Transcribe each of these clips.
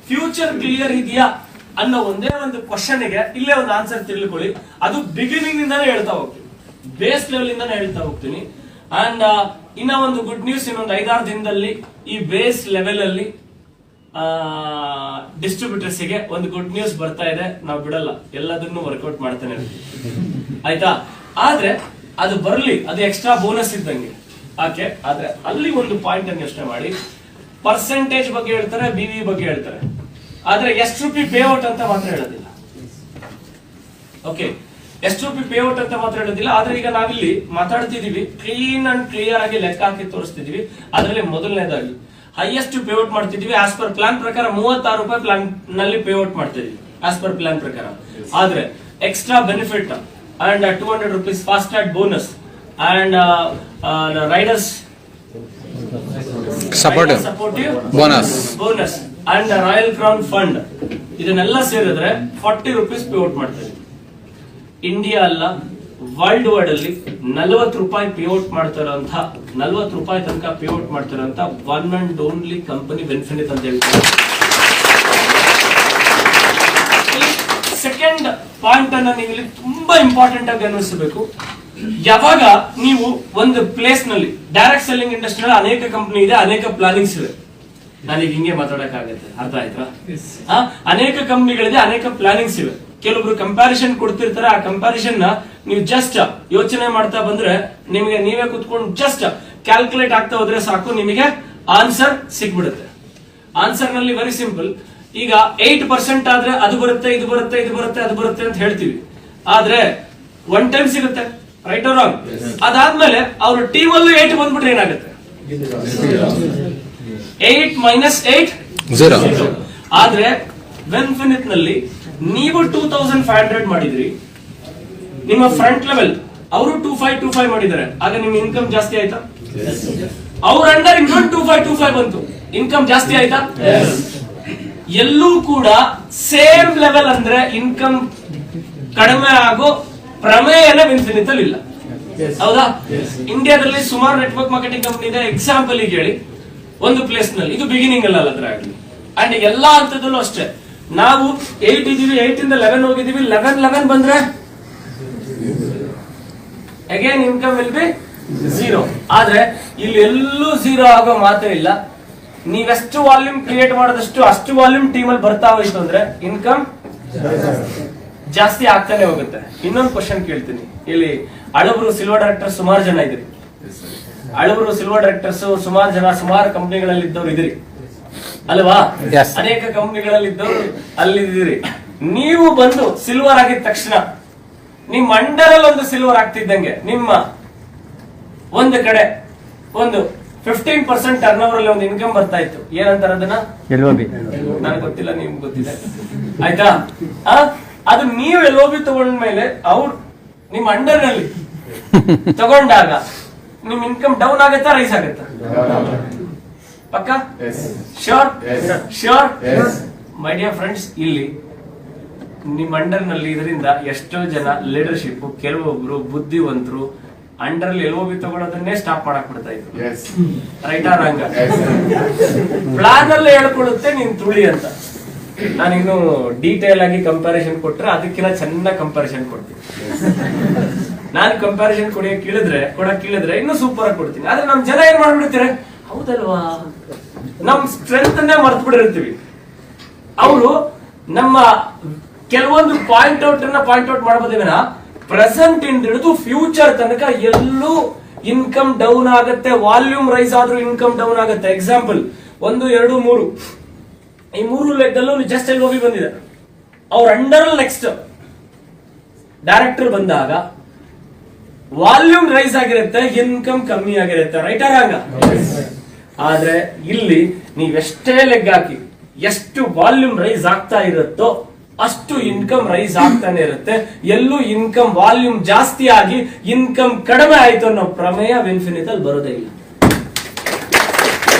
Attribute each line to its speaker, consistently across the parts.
Speaker 1: Future clear ಇದೆಯಾ ಅನ್ನೋ ಒಂದೇ ಒಂದು ಕ್ವಶನ್ ಗೆ ಇಲ್ಲೇ ಒಂದು ಆನ್ಸರ್ ತಿಳ್ಕೊಳ್ಳಿ. ಅದು ಬಿಗಿನಿಂಗ್ ಇಂದಾನೆ ಹೇಳ್ತಾ ಹೋಗ್ತೀನಿ, ಬೇಸ್ ಲೆವೆಲ್ ಇಂದಾನೆ ಹೇಳ್ತಾ ಹೋಗ್ತೀನಿ. ಅಂಡ್ ಇನ್ನ ಒಂದು ಗುಡ್ ನ್ಯೂಸ್, ಇನ್ನೊಂದು 5-6 ದಿನದಲ್ಲಿ ಈ ಬೇಸ್ ಲೆವೆಲ್ ಅಲ್ಲಿ ಡಿಸ್ಟ್ರಿಬ್ಯೂಟರ್ಸ್ ಗೆ ಒಂದು ಗುಡ್ ನ್ಯೂಸ್ ಬರ್ತಾ ಇದೆ. ನಾವು ಬಿಡಲ್ಲ, ಎಲ್ಲದನ್ನು ವರ್ಕೌಟ್ ಮಾಡ್ತಾನೆ ಆಯ್ತಾ. ಆದ್ರೆ ಅದು ಬರ್ಲಿ, ಅದು ಎಕ್ಸ್ಟ್ರಾ ಬೋನಸ್ ಇದ್ದಂಗೆ. ಓಕೆ, ಆದ್ರೆ ಅಲ್ಲಿ ಒಂದು ಪಾಯಿಂಟ್ ಅನ್ನು ಯೋಚನೆ ಮಾಡಿ. ಪರ್ಸೆಂಟೇಜ್ ಬಗ್ಗೆ ಹೇಳ್ತಾರೆ, ಬಿವಿ ಬಗ್ಗೆ ಹೇಳ್ತಾರೆ, ಆದ್ರೆ ಎಷ್ಟು ರೂಪಾಯಿ ಪೇ ಔಟ್ ಅಂತ ಮಾತ್ರ ಹೇಳೋದಿಲ್ಲ. ಓಕೆ, ಎಷ್ಟು ರೂಪಾಯಿ ಪೇ ಔಟ್ ಅಂತ ಮಾತ್ರ ಹೇಳೋದಿಲ್ಲ. ಆದ್ರೆ ಈಗ ನಾವಿಲ್ಲಿ ಮಾತಾಡ್ತಿದೀವಿ, ಕ್ಲೀನ್ ಅಂಡ್ ಕ್ಲಿಯರ್ ಆಗಿ ಲೆಕ್ಕ ಹಾಕಿ ತೋರಿಸ್ತಿದೀವಿ. ಅದರಲ್ಲಿ ಮೊದಲನೇದಾಗಿ ಹೈಯೆಸ್ಟ್ ಪೇ ಔಟ್ ಮಾಡ್ತಿದೀವಿ ಆಸ್ ಪರ್ ಪ್ಲಾನ್ ಪ್ರಕಾರ. 36 ರೂಪಾಯಿ ಪ್ಲಾನ್ ನಲ್ಲಿ ಪೇ ಔಟ್ ಮಾಡ್ತಿದೀವಿ ಆಸ್ ಪರ್ ಪ್ಲಾನ್ ಪ್ರಕಾರ. ಆದ್ರೆ extra benefit and 200 rupees fast tag bonus and Riders supportive bonus and royal crown fund, ಇದನ್ನೆಲ್ಲ ಸೇರಿದ್ರೆ 40 ರೂಪೀಸ್ ಪೇ ಔಟ್ ಮಾಡ್ತಾರೆ. ಇಂಡಿಯಾ ಅಲ್ಲ, ವರ್ಲ್ಡ್ ವೈಡ್ ಅಲ್ಲಿ 40 ರೂಪಾಯಿ ಪೇ ಔಟ್ ಮಾಡ್ತಾರಂತಹ, 40 ರೂಪಾಯಿ ತನಕ ಪೇ ಔಟ್ ಮಾಡ್ತಾರಂತ one and only company benefit ಅಂತ ಹೇಳ್ತಾರೆ. ಸೆಕೆಂಡ್ ಪಾಯಿಂಟ್ ಅನ್ನ ನೀವು ಇಲ್ಲಿ ತುಂಬಾ ಇಂಪಾರ್ಟೆಂಟ್ ಆಗಿ ಗಮನಿಸಬೇಕು. ಯಾವಾಗ ನೀವು ಒಂದು ಪ್ಲೇಸ್ ನಲ್ಲಿ, ಡೈರೆಕ್ಟ್ ಸೆಲ್ಲಿಂಗ್ ಇಂಡಸ್ಟ್ರಿ ಅನೇಕ ಕಂಪನಿ ಇದೆ, ಅನೇಕ ಪ್ಲಾನಿಂಗ್ಸ್ ಇದೆ. ನಾನೀಗ ಹಿಂಗೆ ಮಾತಾಡಕ್ಕಾಗತ್ತೆ, ಅರ್ಥ ಆಯ್ತಾ? ಅನೇಕ ಕಂಪನಿಗಳಿದೆ, ಅನೇಕ ಪ್ಲಾನಿಂಗ್ಸ್ ಇವೆ. ಕೆಲವೊಬ್ರು ಕಂಪ್ಯಾರಿಸನ್ ಕೊಡ್ತಿರ್ತಾರೆ. ಆ ಕಂಪ್ಯಾರಿಸನ್ ನ ನೀವು ಜಸ್ಟ್ ಯೋಚನೆ ಮಾಡ್ತಾ ಬಂದ್ರೆ ನಿಮಗೆ ನೀವೇ ಕುತ್ಕೊಂಡು ಜಸ್ಟ್ ಕ್ಯಾಲ್ಕುಲೇಟ್ ಆಗ್ತಾ ಹೋದ್ರೆ ಸಾಕು, ನಿಮಗೆ ಆನ್ಸರ್ ಸಿಕ್ಬಿಡುತ್ತೆ. ಆನ್ಸರ್ ನಲ್ಲಿ ವೆರಿ ಸಿಂಪಲ್. ಈಗ 8% ಆದ್ರೆ ಅದು ಬರುತ್ತೆ, ಇದು ಬರುತ್ತೆ, ಇದು ಬರುತ್ತೆ, ಅದು ಬರುತ್ತೆ ಅಂತ ಹೇಳ್ತೀವಿ. ಆದ್ರೆ 1 ಟೈಮ್ ಸಿಗುತ್ತೆ, ರೈಟ್ ಆರ್ ರಾಂಗ್? ಅದಾದ್ಮೇಲೆ ಅವ್ರ ಟೀಮ್ ಅಲ್ಲೂ 8 ಬಂದ್ಬಿಟ್ರೆ ಏನಾಗುತ್ತೆ? 8 ಮೈನಸ್ 8 0. ಆದ್ರೆ ವೆನ್ಫಿನಿತ್ ನಲ್ಲಿ ನೀವು 2500 ಮಾಡಿದ್ರಿ, ನಿಮ್ಮ ಫ್ರಂಟ್ ಲೆವೆಲ್ ಅವರು 2525 ಮಾಡಿದ್ದಾರೆ. ಆಗ ನಿಮ್ ಇನ್ಕಮ್ ಜಾಸ್ತಿ ಆಯ್ತಾ? ಅವ್ರ ಅಂಡರ್ ಇನ್ನೊಂದು 2525 ಬಂತು, ಇನ್ಕಮ್ ಜಾಸ್ತಿ ಆಯ್ತಾ? ಎಲ್ಲೂ ಕೂಡ ಸೇಮ್ ಲೆವೆಲ್ ಅಂದ್ರೆ ಇನ್ಕಮ್ ಕಡಿಮೆ ಆಗೋ ಪ್ರಮೇಯನೇ ವೆನ್ಫಿನಿತ್ ಅಲ್ಲಿ ಇಲ್ಲ, ಹೌದಾ? ಇಂಡಿಯಾದಲ್ಲಿ ಸುಮಾರು ನೆಟ್ವರ್ಕ್ ಮಾರ್ಕೆಟಿಂಗ್ ಕಂಪನಿ ಇದೆ. ಎಕ್ಸಾಂಪಲ್ ಈಗ ಹೇಳಿ, ಒಂದು ಪ್ಲೇಸ್ ನಲ್ಲಿ, ಇದು ಬಿಗಿನಿಂಗ್ ಅಲ್ಲ ಅದ್ರ ಆಗಲಿ, ಅಂಡ್ ಎಲ್ಲಾ ಹಂತದಲ್ಲೂ ಅಷ್ಟೇ. ನಾವು 8 ಇದೀವಿ, 8 ಇಂದ 11 ಹೋಗಿದೀವಿ, 11 ಬಂದ್ರೆ ಅಗೇನ್ ಇನ್ಕಮ್ ವಿಲ್ ಬಿ 0. ಆದ್ರೆ ಇಲ್ಲಿ ಎಲ್ಲೂ 0 ಆಗೋ ಮಾತೇ ಇಲ್ಲ. ನೀವೆಷ್ಟು ವಾಲ್ಯೂಮ್ ಕ್ರಿಯೇಟ್ ಮಾಡಿದಷ್ಟು ಅಷ್ಟು ವಾಲ್ಯೂಮ್ ಟೀಮ್ ಅಲ್ಲಿ ಬರ್ತಾ ಹೋಯ್ತು ಅಂದ್ರೆ ಇನ್ಕಮ್ ಜಾಸ್ತಿ ಆಗ್ತಾನೆ ಹೋಗುತ್ತೆ. ಇನ್ನೊಂದು ಕ್ವಶನ್ ಕೇಳ್ತೀನಿ. ಇಲ್ಲಿ ಅಳಬರು ಸಿಲ್ವರ್ ಡೈರೆಕ್ಟರ್ ಸುಮಾರು ಜನ ಇದ್ರಿ, ಅಳಬರು ಸಿಲ್ವರ್ ಡೈರೆಕ್ಟರ್ಸ್ ಸುಮಾರು ಜನ ಸುಮಾರು ಕಂಪನಿಗಳಲ್ಲಿ ಇದ್ದವ್ರು ಇದ್ರಿ ಅಲ್ವಾ? ಅನೇಕ ಕಂಪನಿಗಳಲ್ಲಿ ಇದ್ದವ್ರು ಅಲ್ಲಿದ್ದೀರಿ. ನೀವು ಬಂದು ಸಿಲ್ವರ್ ಆಗಿದ ತಕ್ಷಣ ನಿಮ್ಮ ಅಂಡರ್ ಅಲ್ಲಿ ಒಂದು ಸಿಲ್ವರ್ ಆಗ್ತಿದ್ದಂಗೆ ನಿಮ್ಮ ಒಂದು ಕಡೆ ಒಂದು 15% ಟರ್ನ್ ಓವರ್ ಅಲ್ಲಿ ಒಂದು ಇನ್ಕಮ್ ಬರ್ತಾ ಇತ್ತು. ಏನಂತಾರೆ ಅದನ್ನ? ನನಗೆ ಗೊತ್ತಿಲ್ಲ, ನಿಮ್ಗೆ ಗೊತ್ತಿದೆ ಆಯ್ತಾ? ಅದು ನೀವು LOB ತಗೊಂಡ್ಮೇಲೆ ಅವ್ರು ನಿಮ್ಮ ಅಂಡರ್ ನಲ್ಲಿ ತಗೊಂಡಾಗ ನಿಮ್ ಇನ್ಕಮ್ ಡೌನ್ ಆಗತ್ತಾ, ರೈಸ್ ಆಗತ್ತಾ? ಪಕ್ಕ? Sure sure my dear friends. ಇಲ್ಲಿ ನಿಮ್ ಅಂಡರ್ ನಲ್ಲಿ ಇದರಿಂದ ಎಷ್ಟೋ ಜನ ಲೀಡರ್ಶಿಪ್, ಕೆಲವೊಬ್ರು ಬುದ್ಧಿವಂತರು ಅಂಡರ್ LOB ತಗೊಳ್ಳೋದನ್ನೇ ಸ್ಟಾಪ್ ಮಾಡಕ್ ಬಿಡ್ತಾ ಇದ್ರು, ರೈಟ್ ಆರ್ ರಾಂಗ್? ಪ್ಲಾನ್ ಅಲ್ಲೇ ಹೇಳ್ಕೊಳುತ್ತೆ ನೀನ್ ತುಳಿ ಅಂತ. ನಾನಿನ್ನು ಡೀಟೇಲ್ ಆಗಿ ಕಂಪ್ಯಾರಿಸನ್ ಕೊಟ್ರೆ ಅದಕ್ಕಿಂತ ಚೆನ್ನಾಗಿ ಕಂಪ್ಯಾರಿಸನ್ ಕೊಡ್ತೀನಿ. ನಾನು ಕಂಪ್ಯಾರಿಸನ್ ಕೊಡಕ್ ಕೇಳಿದ್ರೆ ಇನ್ನೂ ಸೂಪರ್ ಆಗಿ ಕೊಡ್ತೀನಿ. ಆದ್ರೆ ನಮ್ ಜನ ಏನ್ ಮಾಡ್ಬಿಡ್ತಾರೆ, ಹೌದಲ್ವಾ, ನಮ್ ಸ್ಟ್ರೆಂತ್ ಅನ್ನೇ ಮರ್ತು ಬಿಡಿರ್ತೀವಿ. ಅವರು ನಮ್ಮ ಕೆಲವೊಂದು ಪಾಯಿಂಟ್ ಔಟ್ ಮಾಡಬಹುದೇನ, ಪ್ರೆಸೆಂಟ್ ಇಂದ ಹಿಡಿದು ಫ್ಯೂಚರ್ ತನಕ ಎಲ್ಲೂ ಇನ್ಕಮ್ ಡೌನ್ ಆಗುತ್ತೆ. ವಾಲ್ಯೂಮ್ ರೈಸ್ ಆದ್ರೂ ಇನ್ಕಮ್ ಡೌನ್ ಆಗುತ್ತೆ. ಎಕ್ಸಾಂಪಲ್ 1, 2, 3 ಈ 3 ಲೆಕ್ಕಲ್ಲೂ ಜಸ್ಟ್ LOB ಬಂದಿದೆ. ಅವ್ರ ಅಂಡರ್ ನೆಕ್ಸ್ಟ್ ಡೈರೆಕ್ಟರ್ ಬಂದಾಗ ವಾಲ್ಯೂಮ್ ರೈಸ್ ಆಗಿರುತ್ತೆ, ಇನ್ಕಮ್ ಕಮ್ಮಿ ಆಗಿರುತ್ತೆ, ರೈಟ್ ಆಗ? ಆದ್ರೆ ಇಲ್ಲಿ ನೀವೆಷ್ಟೇ ಲೆಗ್ ಹಾಕಿ ಎಷ್ಟು ವಾಲ್ಯೂಮ್ ರೈಸ್ ಆಗ್ತಾ ಇರುತ್ತೋ ಅಷ್ಟು ಇನ್ಕಮ್ ರೈಸ್ ಆಗ್ತಾನೆ ಇರುತ್ತೆ. ಎಲ್ಲೂ ಇನ್ಕಮ್ ವಾಲ್ಯೂಮ್ ಜಾಸ್ತಿ ಆಗಿ ಇನ್ಕಮ್ ಕಡಿಮೆ ಆಯ್ತು ಅನ್ನೋ ಪ್ರಮೇಯ ವೆನ್ಫಿನಿತ್ ಅಲ್ಲಿ ಬರೋದೇ ಇಲ್ಲ,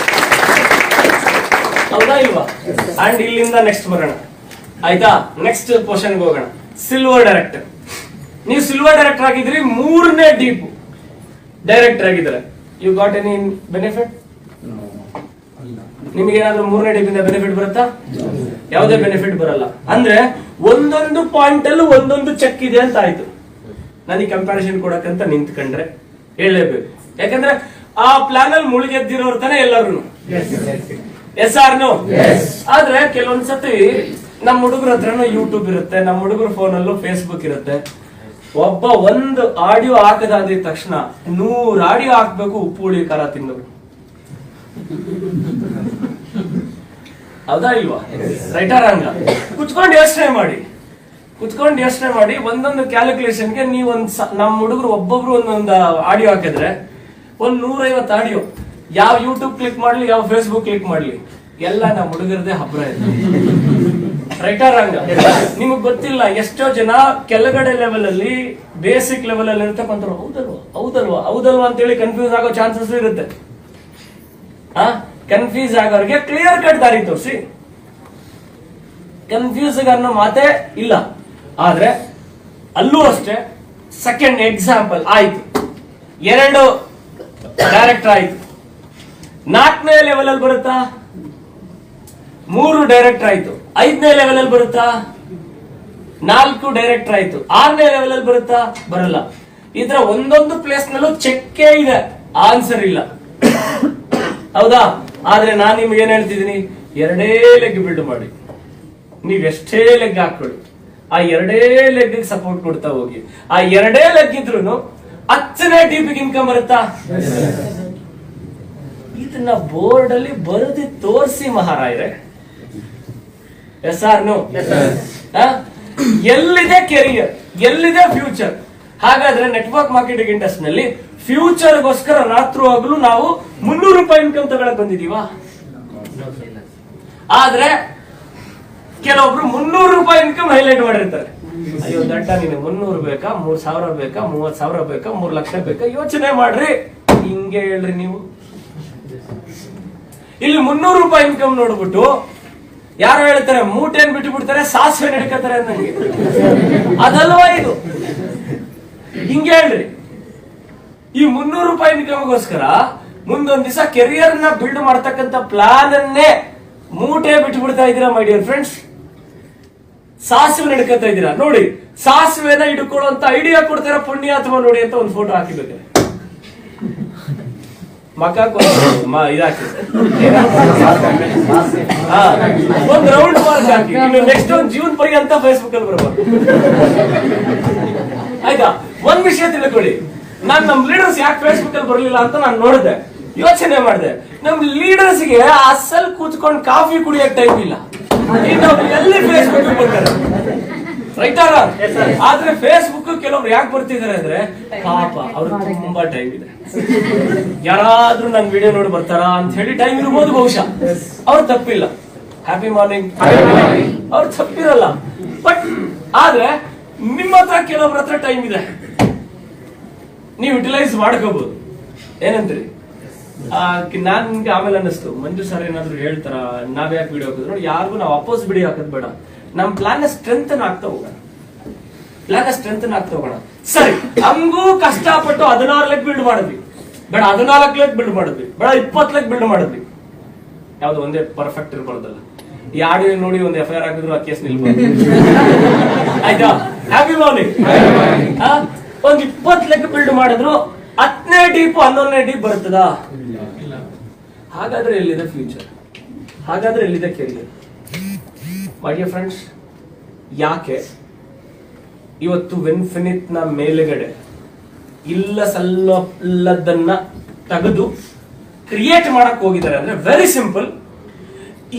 Speaker 1: ಹೌದಾ ಇಲ್ವಾ? ಅಂಡ್ ಇಲ್ಲಿಂದ ನೆಕ್ಸ್ಟ್ ಬರೋಣ ಆಯ್ತಾ? ನೆಕ್ಸ್ಟ್ ಕ್ವಶನ್ ಹೋಗೋಣ. Silver director. ನೀವು ಸಿಲ್ವರ್ ಡೈರೆಕ್ಟರ್ ಆಗಿದ್ರಿ, 3ನೇ ಡೀಪ್ ಡೈರೆಕ್ಟರ್ ಆಗಿದ್ರೆ, ಯು ಗಾಟ್ ಎನಿ ಬೆನಿಫಿಟ್? ನಿಮಗೇನಾದ್ರೂ 3ನೇ ಡಿಪಿಂದ ಬೆನಿಫಿಟ್ ಬರುತ್ತಾ? ಯಾವುದೇ ಬೆನಿಫಿಟ್ ಬರಲ್ಲ. ಅಂದ್ರೆ ಒಂದೊಂದು ಪಾಯಿಂಟ್ ಅಲ್ಲೂ ಒಂದೊಂದು ಚೆಕ್ ಇದೆ ಅಂತ ಆಯ್ತು. ನನಗೆ ಕಂಪ್ಯಾರಿಸನ್ ಕೊಡಕ್ಕಂತ ನಿಂತ್ಕೊಂಡ್ರೆ ಹೇಳಲೇಬೇಕು. ಯಾಕಂದ್ರೆ ಆ ಪ್ಲಾನ್ ಅಲ್ಲಿ ಮುಳುಗೆದ್ದಿರೋರ್ ತಾನೆ ಎಲ್ಲರೂ. Yes or no? ಆದ್ರೆ ಕೆಲವೊಂದ್ಸತಿ ನಮ್ಮ ಹುಡುಗರ ಹತ್ರನೂ ಯೂಟ್ಯೂಬ್ ಇರುತ್ತೆ, ನಮ್ಮ ಹುಡುಗರ ಫೋನ್ ಅಲ್ಲೂ ಫೇಸ್ಬುಕ್ ಇರುತ್ತೆ. ಒಬ್ಬ ಒಂದು ಆಡಿಯೋ ಹಾಕದಾದ ತಕ್ಷಣ 100 ಆಡಿಯೋ ಹಾಕ್ಬೇಕು ಉಪ್ಪು ಹುಳಿ ಖಾರ ತಿನ್ನೋದು. ಹೌದಾ ಇಲ್ವಾ? ರೈಟರ್ ಹಂಗ ಕುತ್ಕೊಂಡು ಯೋಚನೆ ಮಾಡಿ ಒಂದೊಂದು ಕ್ಯಾಲ್ಕುಲೇಷನ್ಗೆ ನಮ್ಮ ಹುಡುಗರು ಒಬ್ಬೊಬ್ರು ಒಂದೊಂದು ಆಡಿಯೋ ಹಾಕಿದ್ರೆ 150 ಆಡಿಯೋ. ಯಾವ ಯೂಟ್ಯೂಬ್ ಕ್ಲಿಕ್ ಮಾಡ್ಲಿ, ಯಾವ ಫೇಸ್ಬುಕ್ ಕ್ಲಿಕ್ ಮಾಡ್ಲಿ, ಎಲ್ಲ ನಮ್ಮ ಹುಡುಗರದೇ ಹಬ್ಬರ ಇದೆ. ರೈಟರ್ ಹಂಗ ನಿಮಗ್ ಗೊತ್ತಿಲ್ಲ ಎಷ್ಟೋ ಜನ ಕೆಳಗಡೆ ಲೆವೆಲ್ ಅಲ್ಲಿ, ಬೇಸಿಕ್ ಲೆವೆಲ್ ಅಲ್ಲಿ ಇರ್ತಕ್ಕಂಥವ್ರು ಹೌದಲ್ವಾ ಅಂತೇಳಿ ಕನ್ಫ್ಯೂಸ್ ಆಗೋ ಚಾನ್ಸಸ್ ಇರುತ್ತೆ. ಕನ್ಫ್ಯೂಸ್ ಆಗೋರಿಗೆ ಕ್ಲಿಯರ್ ಕಟ್ ದಾರಿ ತೋರಿಸಿ. ಕನ್ಫ್ಯೂಸ್ ಅನ್ನೋ ಮಾತೇ ಇಲ್ಲ. ಆದ್ರೆ ಅಲ್ಲೂ ಅಷ್ಟೇ, ಸೆಕೆಂಡ್ ಎಕ್ಸಾಂಪಲ್ ಆಯ್ತು, 2 ಡೈರೆಕ್ಟರ್ ಆಯ್ತು, 4ನೇ ಲೆವೆಲ್ ಅಲ್ಲಿ ಬರುತ್ತಾ? 3 ಡೈರೆಕ್ಟರ್ ಆಯ್ತು. 5ನೇ ಲೆವೆಲ್ ಅಲ್ಲಿ ಬರುತ್ತಾ? 4 ಡೈರೆಕ್ಟರ್ ಆಯ್ತು. 6ನೇ ಲೆವೆಲ್ ಅಲ್ಲಿ ಬರುತ್ತಾ? ಬರಲ್ಲ. ಇದ್ರ ಒಂದೊಂದು ಪ್ಲೇಸ್ ನಲ್ಲೂ ಚೆಕ್ ಇದೆ, ಆನ್ಸರ್ ಇಲ್ಲ. ಹೌದಾ? ಆದ್ರೆ ನಾನ್ ನಿಮ್ಗೆ ಏನ್ ಹೇಳ್ತಿದ್ದೀನಿ, 2 ಲೆಗ್ ಬಿಲ್ಡ್ ಮಾಡಿ, ನೀವ್ ಎಷ್ಟೇ ಲೆಗ್ ಹಾಕೊಳ್ಳಿ, ಆ 2 ಲೆಗ್ ಸಪೋರ್ಟ್ ಕೊಡ್ತಾ ಹೋಗಿ. ಆ 2 ಲೆಗ್ ಇದ್ರು 10ನೇ ಡಿಪಿಗೆ ಇನ್ಕಮ್ ಬರುತ್ತಾ? ಇದನ್ನ ಬೋರ್ಡ್ ಅಲ್ಲಿ ಬರೆದಿ ತೋರಿಸಿ ಮಹಾರಾಯರೇ. Yes or no? ಎಲ್ಲಿದೆ ಕೆರಿಯರ್, ಎಲ್ಲಿದೆ ಫ್ಯೂಚರ್? ಹಾಗಾದ್ರೆ ನೆಟ್ವರ್ಕ್ ಮಾರ್ಕೆಟಿಂಗ್ ಇಂಡಸ್ಟ್ರಿ ನಲ್ಲಿ ಫ್ಯೂಚರ್ಗೋಸ್ಕರ ರಾತ್ರಿ ಹಗಲು ನಾವು 300 ರೂಪಾಯಿ ಇನ್ಕಮ್ ತಗೊಳಕ್ ಬಂದಿದೀವಾ? ಆದ್ರೆ ಕೆಲವೊಬ್ರು 300 ರೂಪಾಯಿ ಇನ್ಕಮ್ ಹೈಲೈಟ್ ಮಾಡಿರ್ತಾರೆ. ಅಯ್ಯೋ ದಡ್ಡ, ನೀನು 300 ಬೇಕಾ, 3,000 ಬೇಕಾ, 30,000 ಬೇಕಾ, 3 ಲಕ್ಷ ಬೇಕಾ? ಯೋಚನೆ ಮಾಡ್ರಿ. ಹಿಂಗೆ ಹೇಳ್ರಿ ನೀವು. ಇಲ್ಲಿ 300 ರೂಪಾಯಿ ಇನ್ಕಮ್ ನೋಡ್ಬಿಟ್ಟು ಯಾರು ಹೇಳ್ತಾರೆ ಮೂಟೆನ್ ಬಿಟ್ಟು ಬಿಡ್ತಾರೆ, ಸಾಸಿವೆ ನಡ್ಕತಾರೆ ಅನ್ನಂಗೆ. ಅದಲ್ವಾ ಇದು? ಹಿಂಗೆ ಹೇಳ್ರಿ. ಈ 300 ರೂಪಾಯಿ ಇನ್ಕಮ್ಗೋಸ್ಕರ ಮುಂದೊಂದ್ ದಿವಸ ಕೆರಿಯರ್ ನ ಬಿಲ್ಡ್ ಮಾಡ್ತಕ್ಕಂಥ ಪ್ಲಾನ್ ಅನ್ನೇ ಮೂಟೆ ಬಿಟ್ಟು ಬಿಡ್ತಾ ಇದ್ದೀರಾ ಮೈ ಡಿಯರ್ ಫ್ರೆಂಡ್ಸ್. ಸಾಸಿವೆ ನಡ್ಕತಾ ಇದ್ದೀರಾ ನೋಡಿ. ಸಾಸಿವೆನ ಹಿಡ್ಕೊಳ್ಳುವಂತ ಐಡಿಯಾ ಕೊಡ್ತಾರ ಪುಣ್ಯಾತ್ಮ ನೋಡಿ ಅಂತ ಒಂದು ಫೋಟೋ ಹಾಕಿಬೇಕು. ಇದಾಕಿ ಒಂದ್ ರೌಂಡ್ ಮಾರ್ಕ್ ಹಾಕಿ, ನೆಕ್ಸ್ಟ್ ಒಂದು ಜೀವನ ಪರ್ಯಂತ ಫೇಸ್ಬುಕ್ ಅಲ್ಲಿ ಬರ್ಬೋದು. ಆಯ್ತಾ? ಒಂದ್ ವಿಷಯ ತಿಳ್ಕೊಳ್ಳಿ, ನಾನ್ ನಮ್ ಲೀಡರ್ಸ್ ಯಾಕೆ ಫೇಸ್ಬುಕ್ ಅಲ್ಲಿ ಬರ್ಲಿಲ್ಲ ಅಂತ ನಾನು ನೋಡಿದೆ, ಯೋಚನೆ ಮಾಡಿದೆ. ನಮ್ ಲೀಡರ್ಸ್ ಗೆ ಅಸಲ್ ಕೂತ್ಕೊಂಡು ಕಾಫಿ ಕುಡಿಯಕ್ ಟೈಮ್ ಇಲ್ಲ. ಎಲ್ಲಿ ಫೇಸ್ಬುಕ್ ಬರ್ತಾರೆ? ರೈಟರ? ಆದ್ರೆ ಫೇಸ್ಬುಕ್ ಕೆಲವ್ರು ಯಾಕೆ ಬರ್ತಿದ್ದಾರೆ ಅಂದ್ರೆ ಪಾಪ ಅವ್ರಿಗೆ ತುಂಬಾ ಟೈಮ್ ಇದೆ. ಯಾರಾದ್ರೂ ನನ್ ವಿಡಿಯೋ ನೋಡಿ ಬರ್ತಾರಾ ಅಂತ ಹೇಳಿ ಟೈಮ್ ಇರ್ಬೋದು ಬಹುಶಃ. ಅವ್ರು ತಪ್ಪಿಲ್ಲ, ಹ್ಯಾಪಿ ಮಾರ್ನಿಂಗ್ ಅವ್ರು ತಪ್ಪಿರಲ್ಲ. ಬಟ್ ಆದ್ರೆ ನಿಮ್ಮ ಹತ್ರ ಕೆಲವ್ರ ಹತ್ರ ಟೈಮ್ ಇದೆ, ನೀವು ಯುಟಿಲೈಸ್ ಮಾಡ್ಕೋಬಹುದು. ಏನಂತೀರಿ? ನಾನ್ ನಿಮ್ಗೆ ಆಮೇಲೆ ಅನ್ನಿಸ್ತು, ಮಂಜು ಸರ್ ಏನಾದ್ರು ಹೇಳ್ತಾರ ನಾವ್ ಯಾಕೆ ವಿಡಿಯೋ ಹಾಕಿದ್ರು ನೋಡಿ, ಯಾರಿಗೂ ನಾವು ಅಪೋಸ್ ವಿಡಿಯೋ ಹಾಕೋದ್ ಬೇಡ. ನಮ್ ಪ್ಲಾನ್ ಸ್ಟ್ರೆಂತ್ ಆಗ್ತಾ ಹೋಗೋಣ. ಸರಿ, ಹಂಗೂ ಕಷ್ಟಪಟ್ಟು 16 ಲಕ್ಷ ಬಿಲ್ಡ್ ಮಾಡಿದ್ವಿ ಬೇಡ, 14 ಲಕ್ಷ ಬಿಲ್ಡ್ ಮಾಡಿದ್ವಿ ಬೇಡ, 20 ಲಕ್ಷ ಬಿಲ್ಡ್ ಮಾಡಿದ್ವಿ. ಯಾವ್ದು ಒಂದೇ ಪರ್ಫೆಕ್ಟ್ ಇರ್ಬಾರ್ದಲ್ಲ. ಈ ಆಡಿಯೋ ನೋಡಿ ಒಂದು FIR ಹಾಕಿದ್ರು ಆ ಕೇಸ್ ನಿಲ್ಬೋದು. ಆಯ್ತಾ? Happy morning. ಒಂದ್ 20 ಲಕ್ಷ ಬಿಲ್ಡ್ ಮಾಡಿದ್ರು 10ನೇ ಡೀಪ್ 11ನೇ ಡೀಪ್ ಬರ್ತದಾ? ಹಾಗಾದ್ರೆ ಎಲ್ಲಿದೆ ಫ್ಯೂಚರ್? ಹಾಗಾದ್ರೆ ಎಲ್ಲಿದೆ ಕೆರಿಯರ್? ಮೈ ಡಿಯರ್ ಫ್ರೆಂಡ್ಸ್, ಯಾಕೆ ಇವತ್ತು ವಿನ್ಫಿನಿಟ್ ನ ಮೇಲೆಗಡೆ ಇಲ್ಲದನ್ನ ತೆಗೆದು ಕ್ರಿಯೇಟ್ ಮಾಡಕ್ ಹೋಗಿದ್ದಾರೆ ಅಂದ್ರೆ ವೆರಿ ಸಿಂಪಲ್.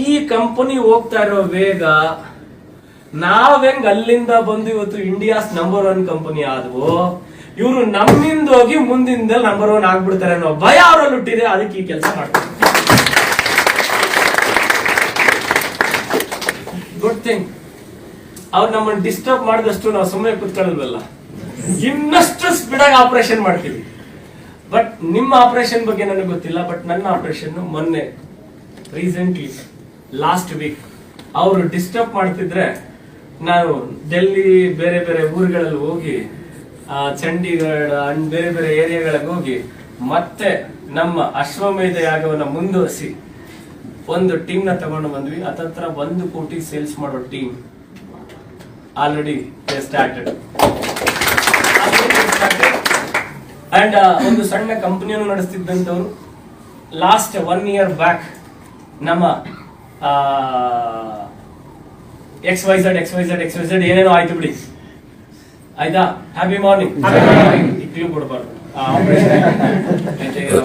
Speaker 1: ಈ ಕಂಪನಿ ಹೋಗ್ತಾ ಇರೋ ವೇಗ, ನಾವ್ ಹೆಂಗ್ ಅಲ್ಲಿಂದ ಬಂದು ಇವತ್ತು ಇಂಡಿಯಾಸ್ ನಂಬರ್ 1 ಕಂಪನಿ ಆದ್ವೋ, ಇವರು ನಮ್ಮಿಂದ ಹೋಗಿ ಮುಂದಿಂದ ನಂಬರ್ 1 ಆಗ್ಬಿಡ್ತಾರೆ ಅನ್ನೋ ಭಯ ಅವರಲ್ಲಿ ಹುಟ್ಟಿದೆ. ಅದಕ್ಕೆ ಈ ಕೆಲಸ ಮಾಡ್ತಾರೆ. Good thing. ಅವ್ರು ನಮ್ಮನ್ನು ಡಿಸ್ಟರ್ಬ್ ಮಾಡಿದಷ್ಟು ನಾವು ಸುಮ್ಮನೆ ಕೂತ್ಕೊಳ್ಳಲ್ವಲ್ಲ, ಇನ್ನಷ್ಟು ಸ್ಪೀಡ್ ಆಗಿ ಆಪರೇಷನ್ ಮಾಡ್ತೀವಿ. ಬಟ್ ನಿಮ್ಮ ಆಪರೇಷನ್ ಬಗ್ಗೆ ನನಗೆ ಗೊತ್ತಿಲ್ಲ. ಬಟ್ ನನ್ನ ಆಪರೇಷನ್ ಮೊನ್ನೆ ರೀಸೆಂಟ್ಲಿ ಲಾಸ್ಟ್ ವೀಕ್ ಅವರು ಡಿಸ್ಟರ್ಬ್ ಮಾಡ್ತಿದ್ರೆ ನಾನು ಡೆಲ್ಲಿ ಬೇರೆ ಬೇರೆ ಊರುಗಳಲ್ಲಿ ಹೋಗಿ, ಚಂಡೀಗಢ ಅಂಡ್ ಬೇರೆ ಬೇರೆ ಏರಿಯಾಗಳಿಗೆ ಹೋಗಿ ಮತ್ತೆ ನಮ್ಮ ಅಶ್ವಮೇಧ ಯಾಗವನ್ನು ಮುಂದುವರಿಸಿ ಒಂದು ಟೀಮ್ ನ ತಗೊಂಡು ಬಂದ್ವಿ. ಹತ್ರ 1 ಕೋಟಿ ಸೇಲ್ಸ್ ಮಾಡೋ ಟೀಮ್ ಆಲ್ರೆಡಿ ಸ್ಟಾರ್ಟೆಡ್. ಅಂಡ್ ಒಂದು ಸಣ್ಣ ಕಂಪನಿಯನ್ನು ನಡೆಸ್ತಿದ್ದಂಥವ್ರು ಲಾಸ್ಟ್ 1 ಇಯರ್ ಬ್ಯಾಕ್ ನಮ್ಮ XYZ ಏನೇನೋ ಆಯ್ತು ಬಿಡಿ, ಆಯ್ತಾ? ಹ್ಯಾಪಿ ಮಾರ್ನಿಂಗ್ ಕ್ಲೂ ಕೊಡಬಾರ್ದು,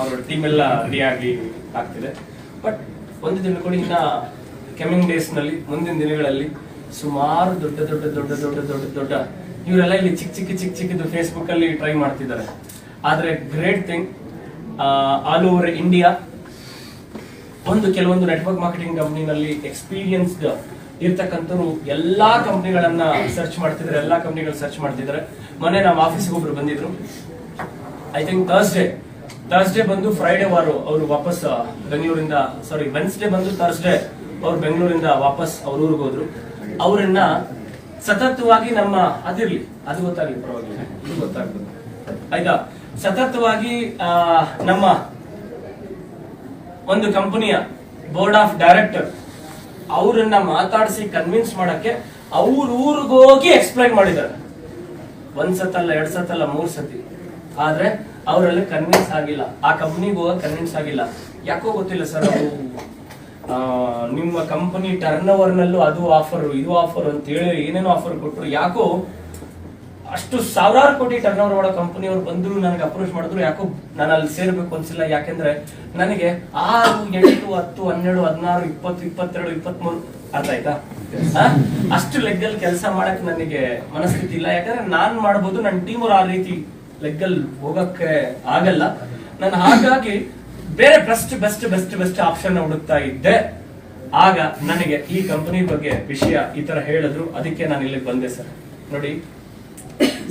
Speaker 1: ಅವ್ರ ಟೀಮ್ ಎಲ್ಲ ರೆಡಿ ಆಗಿ ಆಗ್ತಿದೆ. ಬಟ್ ಒಂದು ತಿಳ್ಕೊಳ್ಳಿ, ಇನ್ನ ಕಮಿಂಗ್ ಡೇಸ್ ನಲ್ಲಿ, ಮುಂದಿನ ದಿನಗಳಲ್ಲಿ ಸುಮಾರು ದೊಡ್ಡ ದೊಡ್ಡ ದೊಡ್ಡ ದೊಡ್ಡ ದೊಡ್ಡ ದೊಡ್ಡ ಇವರೆಲ್ಲ ಇಲ್ಲಿ ಚಿಕ್ಕದು ಫೇಸ್ಬುಕ್ ಅಲ್ಲಿ ಟ್ರೈ ಮಾಡ್ತಿದ್ದಾರೆ. ಆದ್ರೆ great thing, all over India ಕೆಲವೊಂದು ನೆಟ್ವರ್ಕ್ ಮಾರ್ಕೆಟಿಂಗ್ ಕಂಪ್ನಿನಲ್ಲಿ ಎಕ್ಸ್ಪೀರಿಯನ್ಸ್ಡ್ ಇರ್ತಕ್ಕಂಥವ್ರು ಎಲ್ಲಾ ಕಂಪ್ನಿಗಳನ್ನ ಸರ್ಚ್ ಮಾಡ್ತಿದ್ದಾರೆ, ಎಲ್ಲಾ ಕಂಪ್ನಿಗಳು ಸರ್ಚ್ ಮಾಡ್ತಿದ್ದಾರೆ. ಮೊನ್ನೆ ನಮ್ಮ ಆಫೀಸ್ಗೆ ಒಬ್ರು ಬಂದಿದ್ರು, ಐ ಥಿಂಕ್ ಥರ್ಸ್ಡೇ ಬಂದು ಫ್ರೈಡೆ ಅವರು ವಾಪಸ್ ಬೆಂಗಳೂರಿಂದ, ಸಾರಿ ವೆನ್ಸ್ಡೇ ಬಂದು ಥರ್ಸ್ಡೇ ಅವ್ರು ಬೆಂಗಳೂರಿಂದ ವಾಪಸ್ ಅವ್ರ ಊರಿಗೆ ಹೋದ್ರು. ಅವರನ್ನ ಸತತವಾಗಿ ನಮ್ಮ ಅದಿರ್ಲಿ, ಅದು ಗೊತ್ತಾಗ್ಲಿ ಪರವಾಗಿಲ್ಲ, ಇದು ಗೊತ್ತಾಗ್ತದೆ ಆಯ್ತಾ, ಸತತವಾಗಿ ನಮ್ಮ ಒಂದು ಕಂಪನಿಯ ಬೋರ್ಡ್ ಆಫ್ ಡೈರೆಕ್ಟರ್ ಅವರನ್ನ ಮಾತಾಡಿಸಿ ಕನ್ವಿನ್ಸ್ ಮಾಡಕ್ಕೆ ಅವ್ರ ಊರಿಗೋಗಿ ಎಕ್ಸ್ಪ್ಲೈನ್ ಮಾಡಿದ್ದಾರೆ. 1 ಸತಲ್ಲ 2 ಸತಲ್ಲ 3 ಸತಿ. ಆದ್ರೆ ಅವರಲ್ಲಿ ಕನ್ವಿನ್ಸ್ ಆಗಿಲ್ಲ, ಆ ಕಂಪನಿಗೆ ಹೋಗಕ್ಕೆ ಕನ್ವಿನ್ಸ್ ಆಗಿಲ್ಲ. ಯಾಕೋ ಗೊತ್ತಿಲ್ಲ ಸರ್, ಅವರು ನಿಮ್ಮ ಕಂಪನಿ ಟರ್ನ್ ಓವರ್ ನಲ್ಲೂ ಅದು ಆಫರ್ ಇದು ಆಫರ್ ಅಂತ ಹೇಳಿ ಏನೇನೋ ಆಫರ್ ಕೊಟ್ಟರು. ಯಾಕೋ ಅಷ್ಟು ಸಾವಿರಾರು ಕೋಟಿ ಟರ್ನ್ ಓವರ್ ಮಾಡೋ ಕಂಪನಿ ಅವ್ರು ಬಂದ್ರು, ನನಗೆ ಅಪ್ರೋಚ್ ಮಾಡಿದ್ರು. ಯಾಕೋ ನಾನು ಅಲ್ಲಿ ಸೇರ್ಬೇಕು ಅನ್ಸಿಲ್ಲ. ಯಾಕೆಂದ್ರೆ ನನಗೆ 6, 8, 10, 12, 16, 20, 22, 23 ಅರ್ಥ ಆಯ್ತಾ, ಅಷ್ಟು ಲೆಗ್ಗಲ್ಲಿ ಕೆಲಸ ಮಾಡಕ್ ನನಗೆ ಮನಸ್ಥಿತಿ ಇಲ್ಲ. ಯಾಕಂದ್ರೆ ನಾನ್ ಮಾಡ್ಬೋದು, ನನ್ನ ಟೀಮ್ ಅವ್ರು ಆ ರೀತಿ ಲೆಗ್ಗಲ್ ಹೋಗಕ್ಕೆ ಆಗಲ್ಲ. ನಾನು ಹಾಗಾಗಿ ಬೇರೆ ಬೆಸ್ಟ್ ಆಪ್ಷನ್ ಹುಡುಕ್ತಾ ಇದ್ದೆ. ಆಗ ನನಗೆ ಈ ಕಂಪನಿ ಬಗ್ಗೆ ವಿಷಯ ಈ ತರ ಹೇಳಿದ್ರು, ಅದಕ್ಕೆ ನಾನು ಇಲ್ಲಿಗೆ ಬಂದೆ ಸರ್. ನೋಡಿ,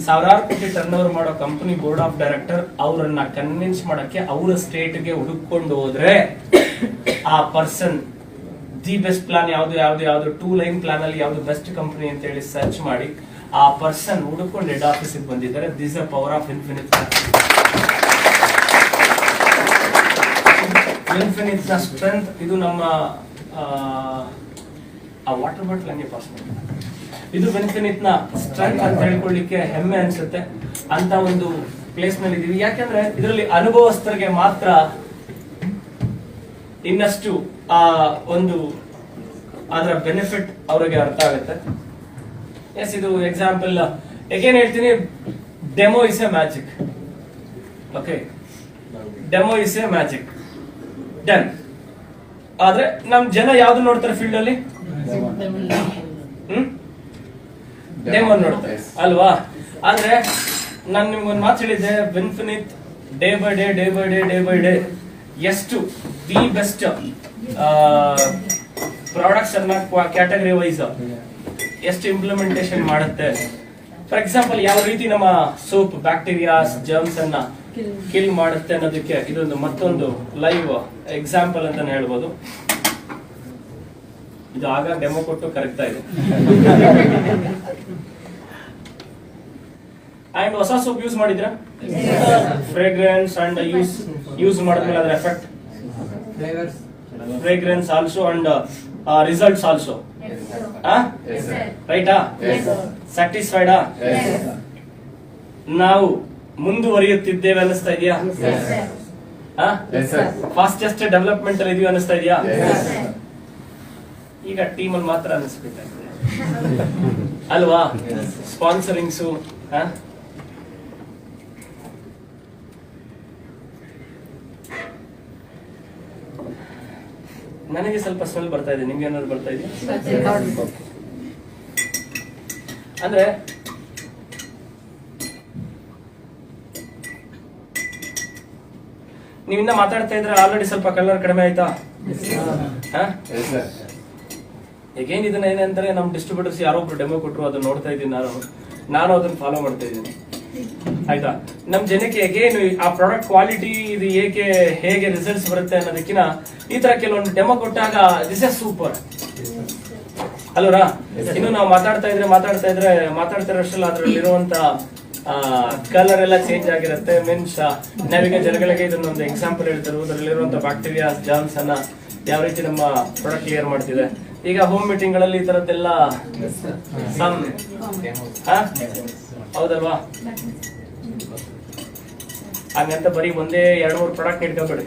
Speaker 1: ಸಾವಿರಾರು ಕೋಟಿ ಟರ್ನ್ ಓವರ್ ಮಾಡೋ ಕಂಪನಿ ಬೋರ್ಡ್ ಆಫ್ ಡೈರೆಕ್ಟರ್ ಅವರನ್ನ ಕನ್ವಿನ್ಸ್ ಮಾಡಕ್ಕೆ ಅವರ ಸ್ಟೇಟ್ಗೆ ಹುಡುಕೊಂಡು ಹೋದ್ರೆ ಆ ಪರ್ಸನ್ ದಿ ಬೆಸ್ಟ್ ಪ್ಲಾನ್ ಯಾವ್ದು 2 ಲೈನ್ ಪ್ಲಾನ್ ಅಲ್ಲಿ ಯಾವ್ದು ಬೆಸ್ಟ್ ಕಂಪನಿ ಅಂತ ಹೇಳಿ ಸರ್ಚ್ ಮಾಡಿ ಆ ಪರ್ಸನ್ ಹುಡುಕೊಂಡು ಹೆಡ್ ಆಫೀಸ್ ಬಂದಿದ್ದಾರೆ. This a power of infinite ನ ಸ್ಟ್ರೆಂತ್. ಇದು ನಮ್ಮ ವಾಟರ್ ಬಾಟಲ್ ಹಂಗೆ ಪಾಸ್ ಮಾಡಿ, ಇದು ಇನ್ಫಿನಿಟ್ ನ ಸ್ಟ್ರೆಂತ್ ಅಂತ ಹೇಳ್ಕೊಳ್ಳಿಕ್ಕೆ ಹೆಮ್ಮೆ ಅನ್ಸುತ್ತೆ. ಅಂತ ಒಂದು ಪ್ಲೇಸ್ ನಲ್ಲಿ ಇದೀವಿ. ಯಾಕಂದ್ರೆ ಇದರಲ್ಲಿ ಅನುಭವಸ್ಥರಿಗೆ ಮಾತ್ರ ಇನ್ನಷ್ಟು ಒಂದು ಅದರ ಬೆನಿಫಿಟ್ ಅವರಿಗೆ ಅರ್ಥ ಆಗುತ್ತೆ. ಎಸ್, ಇದು ಎಕ್ಸಾಂಪಲ್ ಏನ್ ಹೇಳ್ತೀನಿ, demo is A magic. Okay, demo is A magic done. ಆದ್ರೆ ನಮ್ ಜನ ಯಾವ್ದು ನೋಡ್ತಾರೆ ಫೀಲ್ಡ್ ಅಲ್ಲಿ? ಡೆಮೋ ನೋಡ್ತಾರೆ ಅಲ್ವಾ? ಆದ್ರೆ ನಾನು ನಿಮ್ಗೊಂದು ಮಾತು ಹೇಳಿದ್ದೆ, ಇನ್ಫಿನಿಟ್ ಡೇ ಬೈ ಡೇ ಎಷ್ಟು ದಿ ಬೆಸ್ಟ್ ಪ್ರಾಡಕ್ಟ್ಸ್ ಅನ್ನ ಕ್ಯಾಟಗರಿ ವೈಸ್ ಎಷ್ಟು ಇಂಪ್ಲಿಮೆಂಟೇಷನ್ ಮಾಡುತ್ತೆ. ಫಾರ್ ಎಕ್ಸಾಂಪಲ್, ಯಾವ ರೀತಿ ನಮ್ಮ ಸೋಪ್ ಬ್ಯಾಕ್ಟೀರಿಯಾಸ್ ಜರ್ಮ್ಸ್ ಅನ್ನ ಕಿಲ್ ಮಾಡುತ್ತೆ ಅನ್ನೋದಕ್ಕೆ ಇದೊಂದು ಮತ್ತೊಂದು ಲೈವ್ ಎಕ್ಸಾಂಪಲ್ ಅಂತಾನೆ ಹೇಳ್ಬೋದು. ಇದು ಆಗ ಡೆಮೋ ಕೊಟ್ಟು ಕರೆಕ್ತಾ ಇದೆ. ಅಂಡ್ ಹೊಸ ಸೋಪ್ ಯೂಸ್ ಮಾಡಿದ್ರ? ಫ್ರೇಗ್ರೆನ್ಸ್ ಅಂಡ್ ಯೂಸ್ ಮಾಡಿದ್ಮೇಲೆ ಅದರ effect, fragrance also and results also. ರೈಟಾ? ಸ್ಯಾಟಿಸ್ಫೈಡಾ? ನಾವು ಮುಂದುವರಿಯುತ್ತಿದ್ದೇವೆ ಅನಿಸ್ತಾ ಇದೆಯಾ? ಫಾಸ್ಟೆಸ್ಟ್ ಡೆವಲಪ್ಮೆಂಟ್ ಅಲ್ಲಿ ಇದೀವಿ ಅನಿಸ್ತಾ ಇದೆಯಾ? ಈಗ ಟೀಮ್ ಅಲ್ಲಿ ಮಾತ್ರ ಅನಿಸ್ಬೇಕಾಗಿದೆ ಅಲ್ವಾ? ಸ್ಪಾನ್ಸರಿಂಗ್ಸು ನನಗೆ ಸ್ವಲ್ಪ ಸ್ಮೆಲ್ ಬರ್ತಾ ಇದೆ, ನಿಮ್ಗೆ ಏನಾದ್ರು ಬರ್ತಾ ಇದೆಯಾ? ಅಂದ್ರೆ ನೀವಿನ್ನ ಮಾತಾಡ್ತಾ ಇದ್ರೆ ಆಲ್ರೆಡಿ ಸ್ವಲ್ಪ ಕಲರ್ ಕಡಿಮೆ ಆಯ್ತಾ? ಹೇಗೇನ್ ಇದನ್ನ ಏನಂದ್ರೆ ನಮ್ ಡಿಸ್ಟ್ರಿಬ್ಯೂಟರ್ಸ್ ಯಾರೊಬ್ರು ಡೆಮೋ ಕೊಟ್ಟರು, ಅದನ್ನ ನೋಡ್ತಾ ಇದ್ದೀನಿ ನಾನು ಅದನ್ನ ಫಾಲೋ ಮಾಡ್ತಾ ಇದ್ದೀನಿ. ಆಯ್ತಾ? ನಮ್ ಜನಕ್ಕೆ ಹೇಗೇನು ಆ ಪ್ರಾಡಕ್ಟ್ ಕ್ವಾಲಿಟಿ ಇದು ಹೇಗೆ ರಿಸಲ್ಟ್ಸ್ ಬರುತ್ತೆ ಅನ್ನೋದಕ್ಕಿಂತ ಈ ತರ ಕೆಲವೊಂದು ಡೆಮೋ ಕೊಟ್ಟಾಗ ದಿಸ್ ಇಸ್ ಸೂಪರ್ ಅಲ್ವರಾ? ಇನ್ನು ನಾವು ಮಾತಾಡ್ತಿರೋಷ್ಟಲ್ಲ ಅದ್ರಲ್ಲಿರುವಂತ ಕಲರ್ ಎಲ್ಲ ಚೇಂಜ್ ಆಗಿರುತ್ತೆ. ಮೀನ್ಸ್ ನಾವೀಗ ಜನಗಳಿಗೆ ಇದನ್ನೊಂದು ಎಕ್ಸಾಂಪಲ್ ಹೇಳ್ತಾರೆ, ಅದರಲ್ಲಿರುವಂತ ಬ್ಯಾಕ್ಟೀರಿಯಾ ಜರ್ಮ್ಸ್ ಅನ್ನ ಯಾವ ರೀತಿ ನಮ್ಮ ಪ್ರಾಡಕ್ಟ್ ಕ್ಲಿಯರ್ ಮಾಡ್ತಿದೆ. ಈಗ ಹೋಮ್ ಮೀಟಿಂಗ್ ಗಳಲ್ಲಿ ಈ ತರದ್ದೆಲ್ಲ ಹೌದಲ್ವಾ? ಹಂಗಂತ ಬರೀ ಒಂದೇ 2-3 ಪ್ರಾಡಕ್ಟ್ ಇಟ್ಕೋಬೇಡಿ.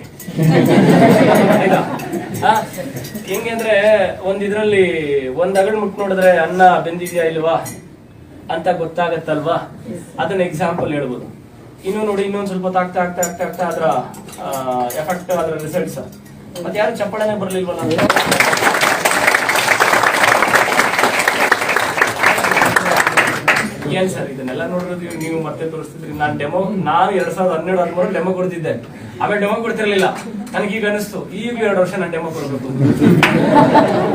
Speaker 1: ಆಯ್ತಾ? ಹೆಂಗೆ ಅಂದ್ರೆ ಇದ್ರಲ್ಲಿ ಒಂದ್ ಅಗಡ್ ಮುಟ್ ನೋಡಿದ್ರೆ ಅನ್ನ ಬೆಂದಿದ್ಯಾ ಇಲ್ವಾ ಅಂತ ಗೊತ್ತಾಗತ್ತಲ್ವಾ? ಅದನ್ನ ಎಕ್ಸಾಂಪಲ್ ಹೇಳ್ಬೋದು. ಇನ್ನು ನೋಡಿ, ಇನ್ನೊಂದ್ ಸ್ವಲ್ಪ ಆಗ್ತಾ ಆಗ್ತಾ ಆಗ್ತಾ ಆಗ್ತಾ ಅದರ ಎಫೆಕ್ಟ್, ಅದರ ರಿಸಲ್ಟ್ಸ್. ಮತ್ತೆ ಯಾರು ಚಪ್ಪಾಳೆನೆ ಬರ್ಲಿಲ್ವಲ್ಲ? ಏನ್ ಸರ್ ಇದನ್ನೆಲ್ಲ ನೋಡಿರೋದು ನೀವು ಮತ್ತೆ ತೋರಿಸ್ತಿದ್ರಿ. ನಾನು 2012-13 ಡೆಮೋ ಕೊಡ್ತಿದ್ದೆ. ಆಮೇಲೆ ಡೆಮೋ ಕೊಡ್ತಿರ್ಲಿಲ್ಲ. ನನಗೆ ಈಗ ಅನಿಸ್ತು ಈಗ 2 ವರ್ಷ ನಾನು ಡೆಮೋ ಕೊಡ್ಬೇಕು.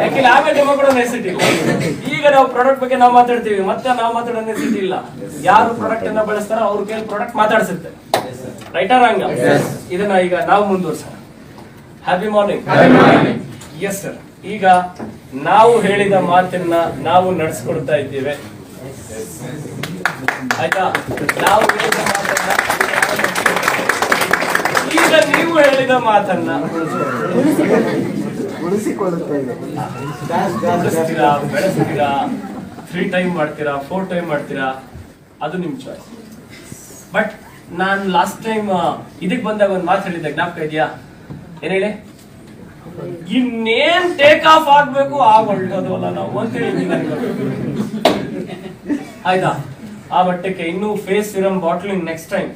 Speaker 1: ಯಾಕೆಂದ್ರೆ ಆಮೇಲೆ ಡೆಮೋ ಕೊಡೋ ನೆಸಿಟಿ ಇಲ್ಲ. ಈಗ ನಾವು ಪ್ರಾಡಕ್ಟ್ ಬಗ್ಗೆ ನಾವು ಮಾತಾಡ್ತೀವಿ, ಮತ್ತೆ ನಾವು ಮಾತಾಡೋ ನೆಸಿಟಿ ಇಲ್ಲ. ಯಾರು ಪ್ರಾಡಕ್ಟ್ ಅನ್ನ ಬಳಸ್ತಾರೋ ಅವ್ರ ಕೈಲಿ ಪ್ರಾಡಕ್ಟ್ ಮಾತಾಡ್ಸುತ್ತೆ. Right or wrong? ಇದನ್ನ ಈಗ ನಾವು ಮುಂದುವರ್ಸೋಣ. Happy morning. Yes sir. ಈಗ ನಾವು ಹೇಳಿದ ಮಾತನ್ನ ನಾವು ನಡೆಸ್ಕೊಡ್ತಾ ಇದ್ದೇವೆ. ಆಯ್ತಾ? ನಾವು ಹೇಳಿದ ಮಾತನ್ನ, ಈಗ ನೀವು ಹೇಳಿದ ಮಾತನ್ನ ಉಳಿಸ್ತೀರಾ, ಬೆಳೆಸ್ತೀರಾ, 3 ಟೈಮ್ ಮಾಡ್ತೀರಾ, 4 ಟೈಮ್ ಮಾಡ್ತೀರಾ, ಅದು ನಿಮ್ ಚಾಯ್ಸ್. ಬಟ್ ನಾನು ಲಾಸ್ಟ್ ಟೈಮ್ ಇದಕ್ ಬಂದಾಗ ಒಂದು ಮಾತು ಹೇಳಿದ್ದೆ, ಜ್ಞಾಪಕ ಇದೆಯಾ? ಏನ್ ಹೇಳಿ? ಇನ್ನೇನ್ ಟೇಕ್ ಆಫ್ ಆಗ್ಬೇಕು ಆಗ ಹೊರಟೋದವಲ್ಲ ನಾವು ಅಂತ ಹೇಳಿದ್ವಿ. ಆಯ್ತಾ? ಆ ಬಟ್ಟೆಗೆ ಇನ್ನೂ face serum bottling next time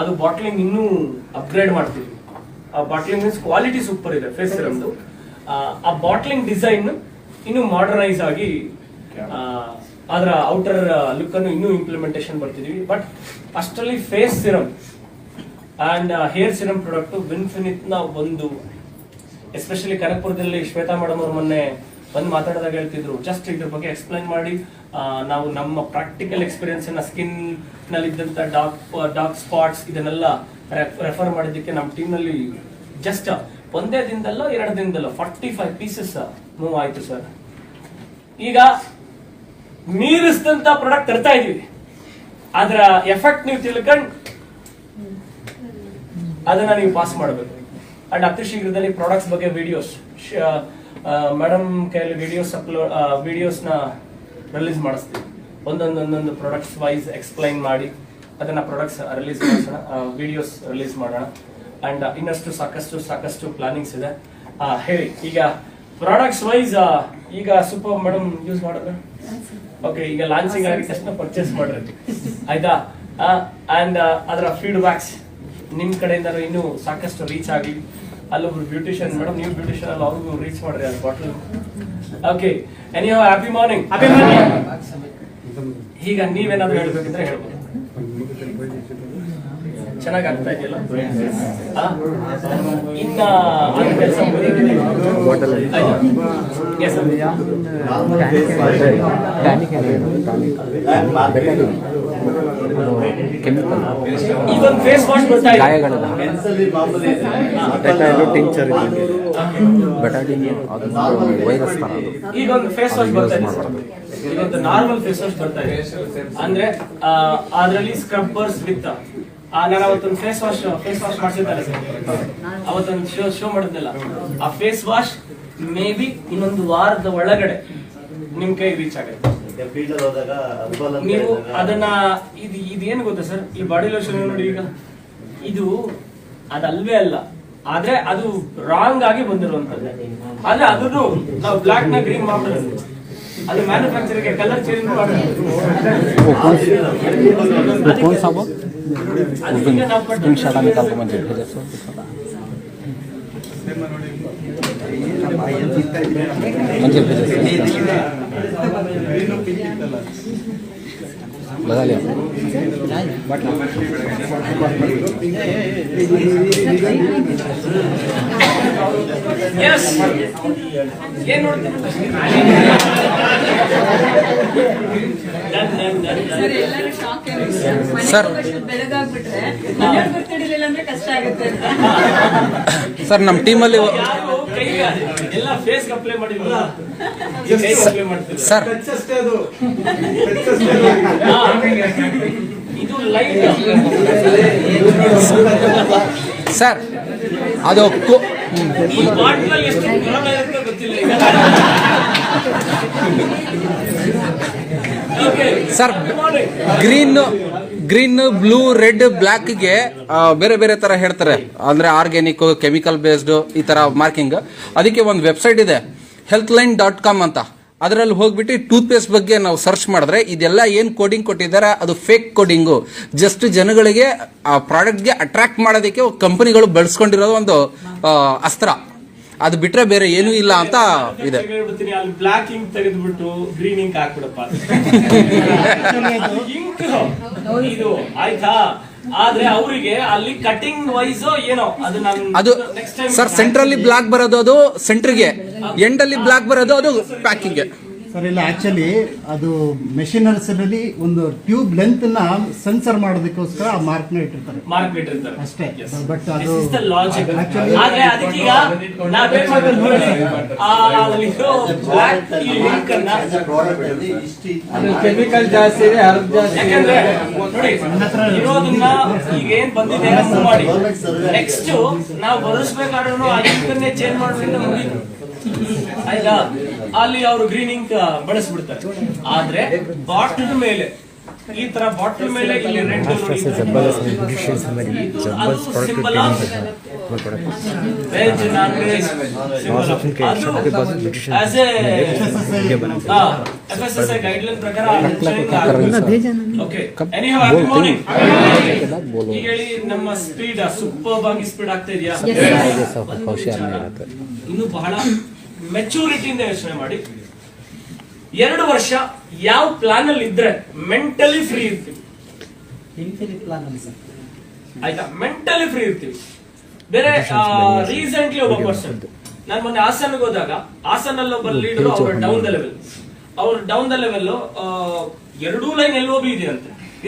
Speaker 1: ಅದು ಬಾಟ್ಲಿಂಗ್ ಇನ್ನೂ ಅಪ್ಗ್ರೇಡ್ ಮಾಡ್ತೀವಿ. ಆ ಬಾಟ್ಲಿಂಗ್ ಮೀನ್ಸ್ ಕ್ವಾಲಿಟಿ ಸೂಪರ್ ಇದೆ ಫೇಸ್ ಸಿರಮ್ದು. ಆ ಬಾಟ್ಲಿಂಗ್ ಡಿಸೈನ್ ಇನ್ನೂ ಮಾಡರ್ನೈಸ್ ಆಗಿ ಅದರ ಔಟರ್ ಲುಕ್ ಅನ್ನು ಇನ್ನೂ ಇಂಪ್ಲಿಮೆಂಟೇಷನ್ ಬರ್ತಿದೀವಿ. ಬಟ್ ಅಷ್ಟರಲ್ಲಿ face serum and hair serum product ವಿನ್ಫಿನಿಟ್ ನ ಒಂದು, ಎಸ್ಪೆಷಲಿ ಕನಕಪುರದಲ್ಲಿ ಶ್ವೇತಾ ಮೇಡಮ್ ಅವ್ರು ಮೊನ್ನೆ ಬಂದು ಮಾತಾಡಿದಾಗ ಹೇಳ್ತಿದ್ರು, ಜಸ್ಟ್ ಇದ್ರ ಬಗ್ಗೆ ಎಕ್ಸ್ಪ್ಲೈನ್ ಮಾಡಿ ನಾವು ನಮ್ಮ ಪ್ರಾಕ್ಟಿಕಲ್ ಎಕ್ಸ್ಪೀರಿಯನ್ಸ್ ಸ್ಕಿನ್ ನಲ್ಲಿ ಇದ್ದಂತ ಡಾರ್ಕ್ ಸ್ಪಾಟ್ಸ್ ಇದನ್ನೆಲ್ಲ ರೆಫರ್ ಮಾಡಿದ್ದಕ್ಕೆ ನಮ್ಮ ಟೀಮ್ ನಲ್ಲಿ ಜಸ್ಟ್ ಒಂದೇ ದಿನದಲ್ಲೋ 2 ದಿನದಲ್ಲೋ 45 ಪೀಸಸ್ ಮೂವ್ ಆಯ್ತು ಸರ್. ಈಗ ಮೀರಿಸಿದಂತ ಪ್ರಾಡಕ್ಟ್ ತರ್ತಾ ಇದೀವಿ, ಅದರ ಎಫೆಕ್ಟ್ ನೀವು ತಿಳ್ಕೊಂಡು ಅದನ್ನ ನೀವು ಪಾಸ್ ಮಾಡಬೇಕು. ಅಂಡ್ ಅತಿ ಶೀಘ್ರದಲ್ಲಿ ಪ್ರಾಡಕ್ಟ್ಸ್ ಬಗ್ಗೆ ವಿಡಿಯೋಸ್ ಮೇಡಮ್ ಕೈಯಲ್ಲಿ ವಿಡಿಯೋಸ್ ನ ರಿಲೀಸ್ ಮಾಡಿಸ್ತೀವಿ. ಒಂದೊಂದು ಪ್ರಾಡಕ್ಟ್ಸ್ ವೈಸ್ ಎಕ್ಸ್ಪ್ಲೈನ್ ಮಾಡಿ ಅದನ್ನ ಪ್ರಾಡಕ್ಟ್ಸ್ ರಿಲೀಸ್ ಮಾಡೋಣ, ವಿಡಿಯೋಸ್ ರಿಲೀಸ್ ಮಾಡೋಣ. ಅಂಡ್ ಇನ್ನಷ್ಟು ಸಾಕಷ್ಟು ಪ್ಲಾನಿಂಗ್ಸ್ ಇದೆ. ಹೇಳಿ, ಈಗ ಪ್ರಾಡಕ್ಟ್ಸ್ ವೈಸ್ ಈಗ ಸೂಪರ್ ಮೇಡಮ್ ಯೂಸ್ ಮಾಡಿದ್ರೆ ಓಕೆ, ಈಗ ಲಾಂಚಿಂಗ್ ಆಗಿದ ತಕ್ಷಣ ಪರ್ಚೇಸ್ ಮಾಡ್ರಿ. ಆಯ್ತಾ? ಅಂಡ್ ಅದರ ಫೀಡ್ಬ್ಯಾಕ್ಸ್ ನಿಮ್ ಕಡೆಯಿಂದ ಇನ್ನೂ ಸಾಕಷ್ಟು ರೀಚ್ ಆಗಲಿ. ಅಲ್ಲೊಬ್ರು ಬ್ಯೂಟಿಷಿಯನ್ ಮೇಡಮ್, ನೀವು ಬ್ಯೂಟಿಷಿಯನ್ ಅಲ್ಲ, ಅವ್ರಿಗೂ ರೀಚ್ ಮಾಡ್ರಿ ಅದು bottle. Okay, anyhow happy morning. ಈಗ ನೀವೇನಾದ್ರೂ ಹೇಳ್ಬೇಕಿದ್ರೆ ಹೇಳ್ಬೋದು. ಚೆನ್ನಾಗಿ ಆಗ್ತಾ ಇದೆಯಲ್ಲ? ಇನ್ನ ಕೆಲಸ ಇದೊಂದು ಫೇಸ್ ವಾಶ್ ಬರ್ತಾ ಇದೆ. ಈಗೊಂದು ಫೇಸ್ ವಾಶ್ ಬರ್ತಾ ಇದೆ, ಇದೊಂದು ನಾರ್ಮಲ್ ಫೇಸ್ ವಾಶ್ ಬರ್ತಾ ಇದೆ. ಅಂದ್ರೆ ಅದರಲ್ಲಿ ಸ್ಕ್ರಬ್ಬರ್ಸ್ ವಿತ್ ನಾನು ಅವತ್ತೊಂದು ಫೇಸ್ ವಾಶ್ ಮಾಡಿಸಿದ್ದಾರೆ ಸರ್, ಅವತ್ತೊಂದು ಶೋ ಮಾಡಿದ್ನಲ್ಲ, ಆ ಫೇಸ್ ವಾಶ್ ಮೇ ಬಿ ಇನ್ನೊಂದು ವಾರದ ಒಳಗಡೆ ನಿಮ್ ಕೈ ರೀಚ್ ಆಗುತ್ತೆ. ನೀವು ಅದನ್ನ ಇದೇನು ಗೊತ್ತಾ ಸರ್, ಈ ಬಾಡಿ ಲೋಷನ್ ನೋಡಿ, ಈಗ ಇದು ಅದಲ್ವೇ ಅಲ್ಲ, ಆದ್ರೆ ಅದು ರಾಂಗ್ ಆಗಿ ಬಂದಿರುವಂತದ್ದು. ಆದ್ರೆ ಅದನ್ನು ನಾವು ಬ್ಲಾಕ್ ನ ಗ್ರೀನ್ ಮಾಡ್ಬಿಡೋದು, ಅದು ಮ್ಯಾನುಫ್ಯಾಕ್ಚರ್ಗೆ ಕಲರ್ ಚೇಂಜ್ ಮಾಡೋದು.
Speaker 2: लगा लिया
Speaker 3: ಸರ್
Speaker 2: ಸರ್ ನಮ್ಮ ಟೀಮಲ್ಲಿ ಸರ್ ಸರ್ ಅದು
Speaker 1: ಈ ಬಾಟ್ಲಲ್ಲಿ ಎಷ್ಟು ಕೊರೋನಾ ಇರುತ್ತೋ ಗೊತ್ತಿಲ್ಲ ಈಗ. Okay.
Speaker 2: Sir green blue red ಬ್ಲ್ಯಾಕ್ಗೆ ಬೇರೆ ಬೇರೆ ತರ ಹೇಳ್ತಾರೆ, ಅಂದ್ರೆ ಆರ್ಗ್ಯಾನಿಕ್, ಕೆಮಿಕಲ್ ಬೇಸ್ಡ್ ಈ ತರ ಮಾರ್ಕಿಂಗ್. ಅದಕ್ಕೆ ಒಂದು ವೆಬ್ಸೈಟ್ ಇದೆ healthline.com ಅಂತ. ಅದರಲ್ಲಿ ಹೋಗ್ಬಿಟ್ಟು ಟೂತ್ ಪೇಸ್ಟ್ ಬಗ್ಗೆ ನಾವು ಸರ್ಚ್ ಮಾಡಿದ್ರೆ ಇದೆಲ್ಲ ಏನ್ ಕೋಡಿಂಗ್ ಕೊಟ್ಟಿದ್ದಾರೆ ಅದು ಫೇಕ್ ಕೋಡಿಂಗು. ಜಸ್ಟ್ ಜನಗಳಿಗೆ ಆ ಪ್ರಾಡಕ್ಟ್ಗೆ ಅಟ್ರಾಕ್ಟ್ ಮಾಡೋದಕ್ಕೆ ಕಂಪನಿಗಳು ಬಳಸ್ಕೊಂಡಿರೋದು ಒಂದು ಅಸ್ತ್ರ. ಅದು ಬಿಟ್ರೆ ಬೇರೆ ಏನೂ ಇಲ್ಲ ಅಂತ ಇದೆ.
Speaker 1: ಅಲ್ಲಿ ಬ್ಲಾಕ್ ಇಂಕ್ ತೆಗೆದ್ಬಿಟ್ಟು ಗ್ರೀನ್ ಇಂಕ್ ಹಾಕ್ಬಿಡಪ್ಪ ಇಂಕ್ ಇದು ಆಯ್ತಾ. ಆದ್ರೆ ಅವರಿಗೆ ಅಲ್ಲಿ ಕಟಿಂಗ್ ವೈಸ್ ಏನೋ
Speaker 2: ಅದು ಸರ್ ಸೆಂಟ್ರಲ್ಲಿ ಬ್ಲಾಕ್ ಬರೋದು ಅದು ಸೆಂಟ್ರಿಗೆ, ಎಂಡ್ ಅಲ್ಲಿ ಬ್ಲಾಕ್ ಬರೋದು ಅದು ಪ್ಯಾಕಿಂಗ್.
Speaker 3: ಸರ್ ಇಲ್ಲ, ಆಕ್ಚುಲಿ ಅದು ಮೆಷಿನರ್ಸ್ ಅಲ್ಲಿ ಒಂದು ಟ್ಯೂಬ್ ಲೆಂತ್ ನ ಸೆನ್ಸರ್ ಮಾಡೋದಕ್ಕೋಸ್ಕರ ಆ ಮಾರ್ಕ್ ನ ಇಟ್ಟಿರ್ತಾರೆ ಅಷ್ಟೇ. ಬಟ್ ಅದು
Speaker 1: ಆದ್ರೆ ಅದಕ್ಕೀಗ ನಾವೇನ್ ಮಾಡ್ಬೇಕು
Speaker 4: ಕೆಮಿಕಲ್ ಜಾಸ್ತಿ ಇದೆ, ಹರ್ಬ್ ಜಾಸ್ತಿ
Speaker 1: ಯಾಕಂದ್ರೆ ನೋಡಿ ಇರೋದನ್ನ ಈಗ ಏನ್ ಬಂದಿದೆ ಮಾಡಿ ನೆಕ್ಸ್ಟ್ ನಾವು ಬದಲಿಸ್ಬೇಕಾದ್ರೂ ಆ ಇಂಕನ್ನೇ ಚೇಂಜ್ ಮಾಡೋದ್ರಿಂದ ಮುಗಿದು ಆಯ್ತಾ. ಅಲ್ಲಿ ಅವರು ಗ್ರೀನ್ ಇಂಕ್ ಬಳಸ್ಬಿಡ್ತಾರೆ. ಆದ್ರೆ ಬಾಟಲ್ ಮೇಲೆ ಈ ತರ ಬಾಟಲ್ ಮೇಲೆ ಇಲ್ಲಿ red symbol veg non veg FSSAI guideline ಪ್ರಕಾರ ಓಕೆ. Anyhow happy morning. ಈಗ ಹೇಳಿ ನಮ್ಮ ಸ್ಪೀಡ್ ಸೂಪರ್ ಆಗಿ ಸ್ಪೀಡ್ ಆಗ್ತಾ ಇದೆಯಾ? ಇನ್ನು ಬಹಳ ಮೆಚೂರಿಟಿಯಿಂದ ಯೋಚನೆ ಮಾಡಿ. 2 ವರ್ಷ ಯಾವ ಪ್ಲಾನ್ ಅಲ್ಲಿ ಇದ್ರೆ ಮೆಂಟಲಿ ಫ್ರೀ ಇರ್ತೀವಿ, ಆಯ್ತಾ? ಮೆಂಟಲಿ ಫ್ರೀ ಇರ್ತೀವಿ. ಬೇರೆ ರೀಸೆಂಟ್ಲಿ ಒಬ್ಬ ಪರ್ಸನ್, ನಾನು ಮೊನ್ನೆ ಹಾಸನ್ಗೆ ಹೋದಾಗ ಹಾಸನಲ್ಲಿ ಒಬ್ಬ ಲೀಡರ್, ಅವ್ರ down the level 2 line LOB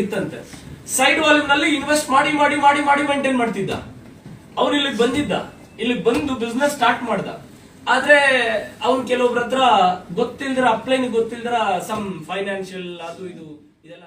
Speaker 1: ಇತ್ತಂತೆ. ಸೈಡ್ ವಾಲ್ಯೂಮ್ ನಲ್ಲಿ ಇನ್ವೆಸ್ಟ್ ಮಾಡಿ ಮಾಡಿ ಮಾಡಿ ಮಾಡಿ ಮೇಂಟೈನ್ ಮಾಡ್ತಿದ್ದ. ಅವ್ನು ಇಲ್ಲಿಗೆ ಬಂದಿದ್ದ, ಇಲ್ಲಿಗೆ ಬಂದು ಬಿಸ್ನೆಸ್ ಸ್ಟಾರ್ಟ್ ಮಾಡ್ದ. ಆದ್ರೆ ಅವ್ನು ಕೆಲವೊಬ್ರ ಹತ್ರ ಗೊತ್ತಿಲ್ದಿರ, ಅಪ್ಲೈನ್ ಗೊತ್ತಿಲ್ದಿರ ಸಮ್ ಫೈನಾನ್ಷಿಯಲ್ ಅದು ಇದು ಇದೆಲ್ಲ